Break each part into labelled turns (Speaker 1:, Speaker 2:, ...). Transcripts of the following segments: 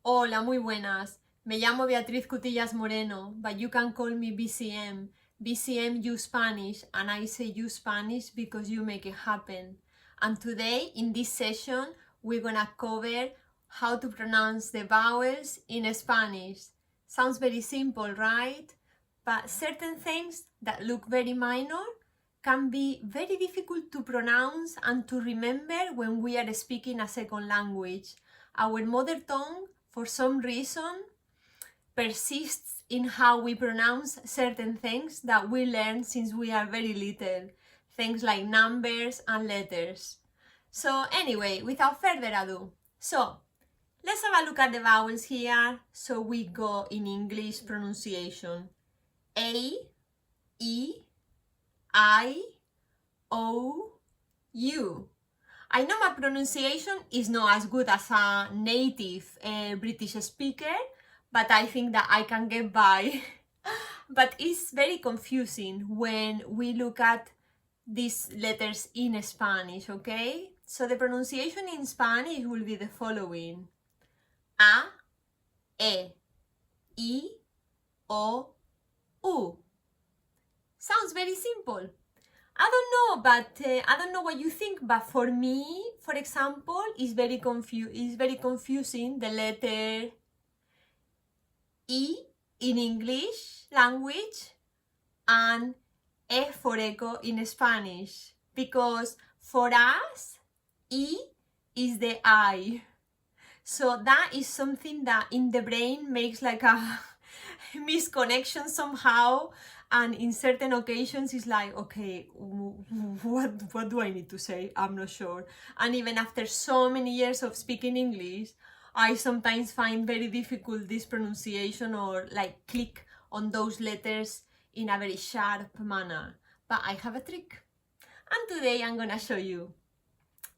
Speaker 1: Hola, muy buenas. Me llamo Beatriz Cutillas-Moreno, but you can call me BCM. BCM you Spanish, and I say you Spanish because you make it happen. And today, in this session, we're gonna cover how to pronounce the vowels in Spanish. Sounds very simple, right? But certain things that look very minor can be very difficult to pronounce and to remember when we are speaking a second language. Our mother tongue, for some reason, persists in how we pronounce certain things that we learn since we are very little, things like numbers and letters. So anyway, without further ado, let's have a look at the vowels here. So we go in English pronunciation. A, E, I, O, U. I know my pronunciation is not as good as a native British speaker, but I think that I can get by. But it's very confusing when we look at these letters in Spanish, okay? So the pronunciation in Spanish will be the following. A, E, I, O, U. Sounds very simple. I don't know, but I don't know what you think, but for me, for example, it's very confusing the letter E in English language and E for echo in Spanish, because for us, E is the I. So that is something that in the brain makes like a misconnection somehow, and in certain occasions it's like, okay, what do I need to say? I'm not sure. And even after so many years of speaking English, I sometimes find very difficult this pronunciation or like click on those letters in a very sharp manner. But I have a trick, and today I'm gonna show you.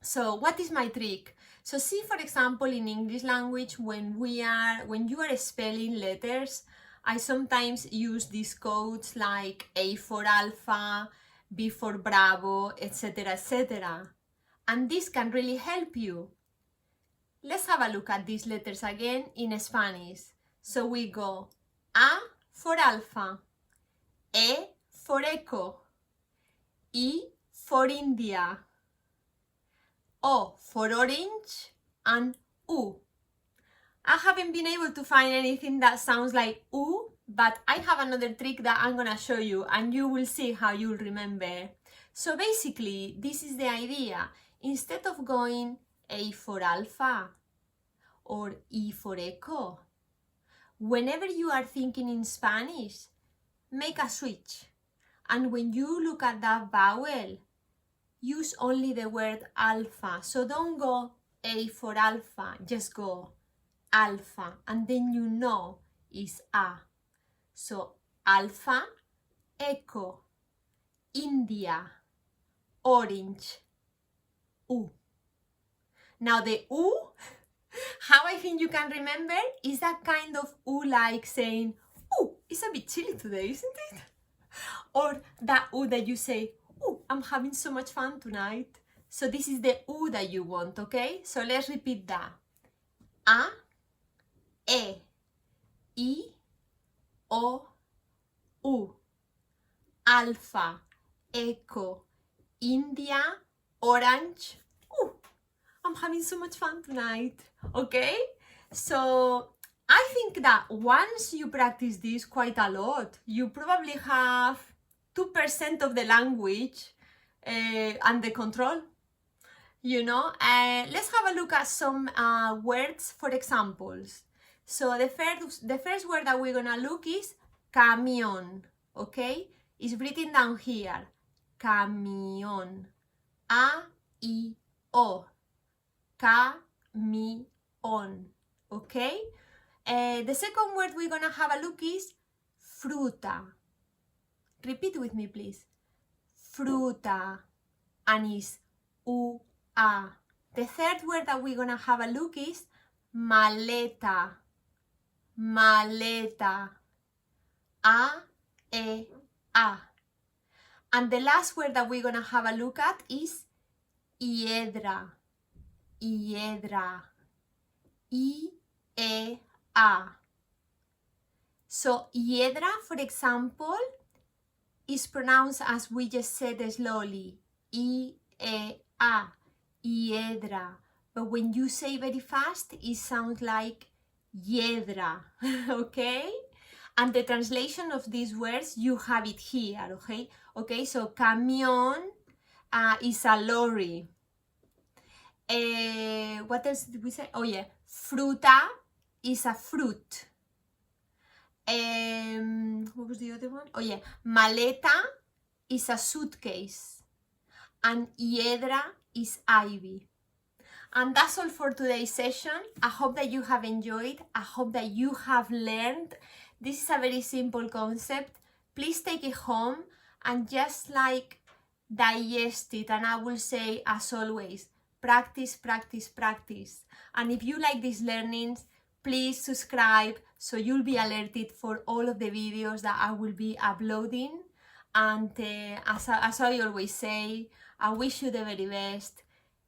Speaker 1: So what is my trick? So see, for example, in English language, when you are spelling letters, I sometimes use these codes like A for alpha, B for bravo, etc., etc. And this can really help you. Let's have a look at these letters again in Spanish. So we go A for alpha, E for echo, I for India, O for orange, and U. I haven't been able to find anything that sounds like U, but I have another trick that I'm gonna show you and you will see how you'll remember. So basically, this is the idea. Instead of going A for alpha or I for echo, whenever you are thinking in Spanish, make a switch. And when you look at that vowel, use only the word alpha. So don't go A for alpha, just go alpha, and then you know it's A. So alpha, echo, India, orange, U. Now the U, how I think you can remember, is that kind of U like saying, "Ooh, it's a bit chilly today, isn't it?" Or that U that you say, "Ooh, I'm having so much fun tonight." So this is the U that you want, okay? So let's repeat that. A, E, I, O, U. Alpha, echo, India, orange. Ooh, I'm having so much fun tonight, okay? So I think that once you practice this quite a lot, you probably have 2% of the language under control. You know, let's have a look at some words for examples. So the first word that we're gonna look is camión, okay? It's written down here, camión, A-I-O, camión, okay? The second word we're gonna have a look is fruta. Repeat with me, please. Fruta, and it's U-A. The third word that we're gonna have a look is maleta, maleta, A-E-A. And the last word that we're gonna have a look at is hiedra, hiedra, I-E-D-R-A. A. So hiedra, for example, is pronounced as we just said slowly, I-E-A, hiedra. But when you say very fast, it sounds like hiedra, okay? And the translation of these words, you have it here, okay? Okay, so camión is a lorry. What else did we say? Oh yeah, fruta is a fruit. What was the other one? Oh yeah, maleta is a suitcase. And hiedra is ivy. And that's all for today's session. I hope that you have enjoyed. I hope that you have learned. This is a very simple concept. Please take it home and just like digest it. And I will say, as always, practice, practice, practice. And if you like these learnings, please subscribe so you'll be alerted for all of the videos that I will be uploading. And as I always say, I wish you the very best.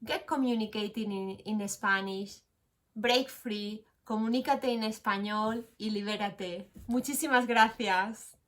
Speaker 1: Get communicating in Spanish. Break free. Comunícate en español y libérate. Muchísimas gracias.